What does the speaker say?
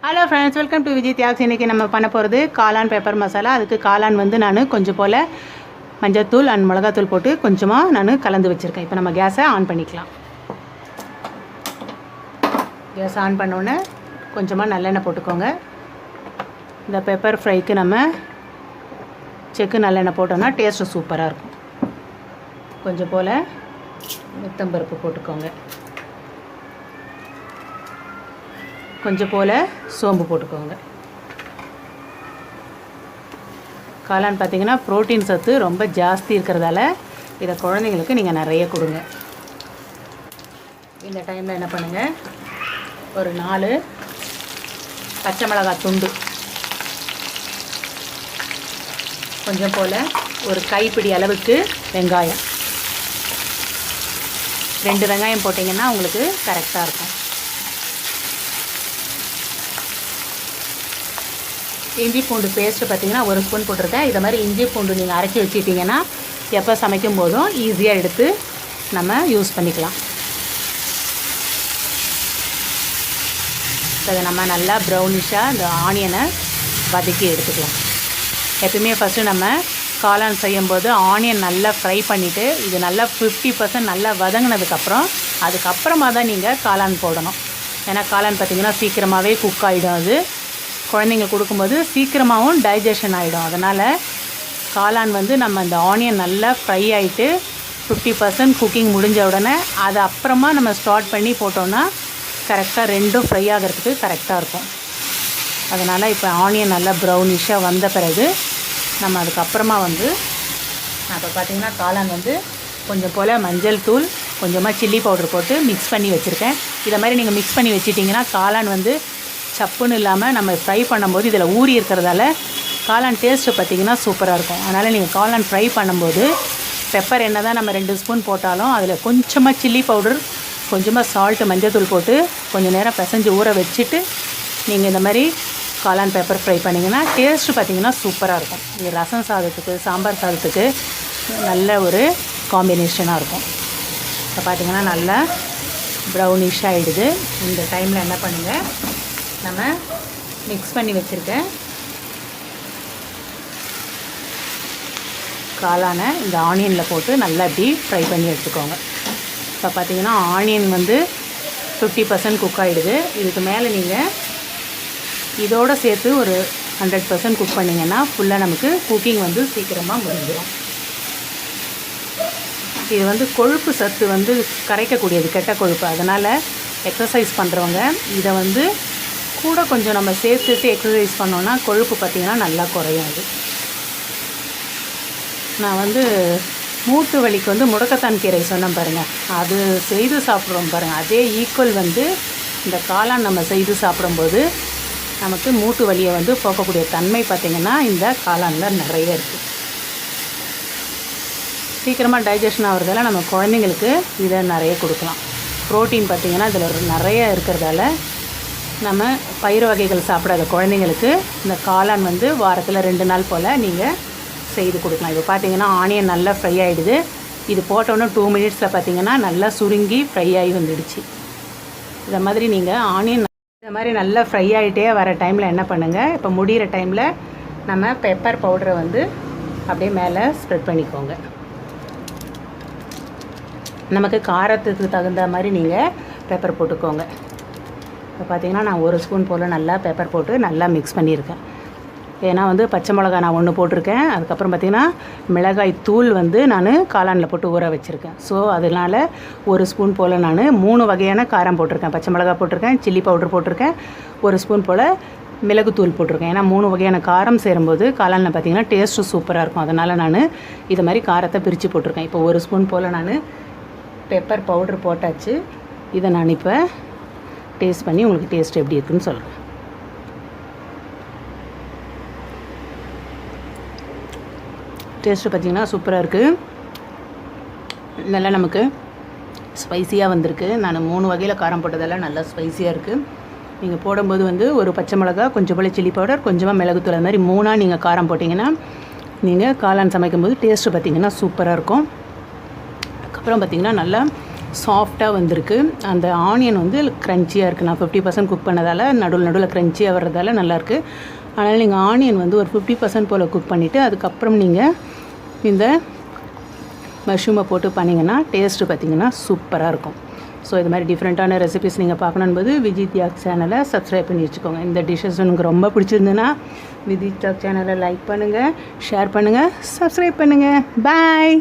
Hello friends, welcome to Vijay தியாக்ஸ். இன்றைக்கி நம்ம பண்ண போகிறது காளான் பெப்பர் மசாலா. அதுக்கு காளான் வந்து நான் கொஞ்சம் போல் மஞ்சள்தூள் அண்ட் மிளகாத்தூள் போட்டு கொஞ்சமாக நான் கலந்து வச்சுருக்கேன். இப்போ நம்ம கேஸை ஆன் பண்ணிக்கலாம். கேஸ் ஆன் பண்ணோன்னே கொஞ்சமாக நல்லெண்ணெய் போட்டுக்கோங்க. இந்த பெப்பர் ஃப்ரைக்கு நம்ம செக்கு நல்லெண்ணெய் போட்டோன்னா டேஸ்ட்டு சூப்பராக இருக்கும். கொஞ்சம் போல் உளுத்தம்பருப்பு போட்டுக்கோங்க. கொஞ்சம் போல் சோம்பு போட்டுக்கோங்க. காளான் பார்த்திங்கன்னா ப்ரோட்டீன் சத்து ரொம்ப ஜாஸ்தி இருக்கிறதால இதை குழந்தைங்களுக்கு நீங்கள் நிறைய கொடுங்க. இந்த டைமில் என்ன பண்ணுங்கள், ஒரு 4 பச்சை மிளகாய் துண்டு, கொஞ்சம் போல் ஒரு கைப்பிடி அளவுக்கு வெங்காயம், 2 வெங்காயம் போட்டிங்கன்னா உங்களுக்கு கரெக்டாக இருக்கும். இஞ்சி பூண்டு பேஸ்ட்டு பார்த்திங்கன்னா 1 ஸ்பூன் போட்டிருக்கேன். இதை மாதிரி இஞ்சி பூண்டு நீங்கள் அரைச்சி வச்சுட்டிங்கன்னா எப்போ சமைக்கும் போதும் ஈஸியாக எடுத்து நம்ம யூஸ் பண்ணிக்கலாம். இதை நம்ம நல்லா ப்ரௌனிஷாக இந்த ஆனியனை வதக்கி எடுத்துக்கலாம். எப்பயுமே ஃபஸ்ட்டு நம்ம காளான் செய்யும்போது ஆனியன் நல்லா ஃப்ரை பண்ணிவிட்டு இது நல்லா 50% நல்லா வதங்கினதுக்கப்புறம் அதுக்கப்புறமா தான் நீங்கள் காளான் போடணும். ஏன்னா காளான் பார்த்திங்கன்னா சீக்கிரமாகவே குக் ஆகிடும். அது குழந்தைங்க கொடுக்கும்போது சீக்கிரமாகவும் டைஜஷன் ஆகிடும். அதனால் காளான் வந்து நம்ம இந்த ஆனியன் நல்லா ஃப்ரை ஆகிட்டு 50% குக்கிங் முடிஞ்ச உடனே அதை அப்புறமா நம்ம ஸ்டார்ட் பண்ணி போட்டோன்னா கரெக்டாக ரெண்டும் ஃப்ரை ஆகிறதுக்கு கரெக்டாக இருக்கும். அதனால் இப்போ ஆனியன் நல்லா ப்ரௌனிஷாக வந்த பிறகு நம்ம அதுக்கப்புறமா வந்து நான் இப்போ பார்த்திங்கன்னா காளான் வந்து கொஞ்சம் போல் மஞ்சள் தூள், கொஞ்சமாக சில்லி பவுடர் போட்டு மிக்ஸ் பண்ணி வச்சுருக்கேன். இதை மாதிரி நீங்கள் மிக்ஸ் பண்ணி வச்சிட்டிங்கன்னா காளான் வந்து சப்புன்னு இல்லாமல் நம்ம ஃப்ரை பண்ணும்போது இதில் ஊறி இருக்கிறதால காளான் டேஸ்ட்டு பார்த்திங்கன்னா சூப்பராக இருக்கும். அதனால் நீங்கள் காளான் ஃப்ரை பண்ணும்போது பெப்பர் என்ன தான் நம்ம 2 ஸ்பூன் போட்டாலும் அதில் கொஞ்சமாக சில்லி பவுடர், கொஞ்சமாக சால்ட்டு, மஞ்சள் போட்டு கொஞ்சம் நேரம் பிசைஞ்சு ஊற வச்சுட்டு நீங்கள் இந்த மாதிரி காளான் பெப்பர் ஃப்ரை பண்ணிங்கன்னா டேஸ்ட்டு பார்த்திங்கன்னா சூப்பராக இருக்கும். இது ரசம் சாதத்துக்கு, சாம்பார் சாதத்துக்கு நல்ல ஒரு காம்பினேஷனாக இருக்கும். இப்போ பார்த்திங்கன்னா நல்லா ப்ரௌனிஷ் ஆகிடுது. இந்த டைமில் என்ன பண்ணுங்கள், நம்ம மிக்ஸ் பண்ணி வச்சுருக்கேன் காளானை இந்த ஆனியனில் போட்டு நல்லா டீப் ஃப்ரை பண்ணி எடுத்துக்கோங்க. இப்போ பார்த்திங்கன்னா ஆனியன் வந்து 50% குக் ஆகிடுது. இதுக்கு மேலே நீங்கள் இதோடு சேர்த்து ஒரு 100% குக் பண்ணிங்கன்னா ஃபுல்லாக நமக்கு குக்கிங் வந்து சீக்கிரமாக முடிஞ்சிடும். இது வந்து கொழுப்பு சத்து வந்து கரைக்கக்கூடியது, கெட்ட கொழுப்பு. அதனால் எக்ஸசைஸ் பண்ணுறவங்க இதை வந்து கூட கொஞ்சம் நம்ம சேர்த்துட்டு எக்ஸசைஸ் பண்ணோன்னா கொழுப்பு பார்த்திங்கன்னா நல்லா குறையும். அது நான் வந்து மூட்டு வலிக்கு வந்து முடக்கத்தான் கீரை சொன்னேன் பாருங்கள், அது செய்து சாப்பிட்றோம் பாருங்கள், அதே ஈக்குவல் வந்து இந்த காளான் நம்ம செய்து சாப்பிடும்போது நமக்கு மூட்டு வலியை வந்து போக்கக்கூடிய தன்மை பார்த்திங்கன்னா இந்த காளானில் நிறைய இருக்குது. சீக்கிரமாக டைஜஷன் ஆகிறதால நம்ம குழந்தைங்களுக்கு இதை நிறைய கொடுக்கலாம். ப்ரோட்டீன் பார்த்திங்கன்னா இதில் நிறைய இருக்கிறதால நம்ம பயிறு வகைகள் சாப்பிடாத குழந்தைங்களுக்கு இந்த காளான் வந்து வாரத்தில் 2 நாள் போல் நீங்கள் செய்து கொடுக்கலாம். இப்போ பார்த்திங்கன்னா ஆனியன் நல்லா ஃப்ரை ஆகிடுது. இது போட்டோன்னே 2 மினிட்ஸில் பார்த்திங்கன்னா நல்லா சுருங்கி ஃப்ரை ஆகி வந்துடுச்சு. இதை மாதிரி நீங்கள் ஆனியன் இந்த மாதிரி நல்லா ஃப்ரை ஆகிட்டே வர டைமில் என்ன பண்ணுங்கள், இப்போ முடிகிற டைமில் நம்ம பெப்பர் பவுடரை வந்து அப்படியே மேலே ஸ்ப்ரெட் பண்ணிக்கோங்க. நமக்கு காரத்துக்கு தகுந்த மாதிரி நீங்கள் பெப்பர் போட்டுக்கோங்க. இப்போ பார்த்திங்கன்னா நான் 1 ஸ்பூன் போல் நல்லா பெப்பர் போட்டு நல்லா மிக்ஸ் பண்ணியிருக்கேன். ஏன்னா வந்து பச்சை மிளகா நான் 1 போட்டிருக்கேன். அதுக்கப்புறம் பார்த்திங்கன்னா மிளகாய் தூள் வந்து நான் காளானில் போட்டு ஊற வச்சுருக்கேன். ஸோ அதனால் 1 ஸ்பூன் போல் நான் 3 வகையான காரம் போட்டிருக்கேன். பச்சை மிளகா போட்டிருக்கேன், சில்லி பவுடர் போட்டிருக்கேன், 1 ஸ்பூன் போல் மிளகுத்தூள் போட்டிருக்கேன். ஏன்னா 3 வகையான காரம் சேரும்போது காளானில் பார்த்திங்கன்னா டேஸ்ட்டு சூப்பராக இருக்கும். அதனால் நான் இது மாதிரி காரத்தை பிரித்து போட்டிருக்கேன். இப்போ 1 ஸ்பூன் போல் நான் பெப்பர் பவுட்ரு போட்டாச்சு. இதை நான் இப்போ டேஸ்ட் பண்ணி உங்களுக்கு டேஸ்ட் எப்படி இருக்குதுன்னு சொல்கிறேன். டேஸ்ட்டு பார்த்திங்கன்னா சூப்பராக இருக்குது. நல்லா நமக்கு ஸ்பைஸியாக வந்திருக்கு. நான் 3 வகையில் காரம் போட்டதெல்லாம் நல்லா ஸ்பைஸியாக இருக்குது. நீங்கள் போடும்போது வந்து ஒரு பச்சை மிளகா, கொஞ்சம் போல் சில்லி பவுடர், கொஞ்சமாக மிளகுத்தூள், அது மாதிரி 3ஆக நீங்கள் காரம் போட்டிங்கன்னா நீங்கள் காளான் சமைக்கும்போது டேஸ்ட்டு பார்த்திங்கன்னா சூப்பராக இருக்கும். அதுக்கப்புறம் பார்த்திங்கன்னா நல்லா சாஃப்டாக வந்திருக்கு. அந்த ஆனியன் வந்து க்ரன்ச்சியாக இருக்குது. நான் 50% குக் பண்ணதால் நடுவில் க்ரன்ச்சியாக வர்றதால நல்லாயிருக்கு. அதனால் நீங்கள் ஆனியன் வந்து ஒரு 50% போல் குக் பண்ணிவிட்டு அதுக்கப்புறம் நீங்கள் இந்த மஷ்ரூமை போட்டு பண்ணிங்கன்னா டேஸ்ட்டு பார்த்திங்கன்னா சூப்பராக இருக்கும். ஸோ இது மாதிரி டிஃப்ரெண்ட்டான ரெசிபிஸ் நீங்கள் பார்க்கணும்போது விஜய் தியாக் சேனலை சப்ஸ்கிரைப் பண்ணி வச்சுக்கோங்க. இந்த டிஷ்ஷஸ் உங்களுக்கு ரொம்ப பிடிச்சிருந்துன்னா விஜய் தியாக் சேனலை லைக் பண்ணுங்கள், ஷேர் பண்ணுங்கள், சப்ஸ்கிரைப் பண்ணுங்கள். பாய்.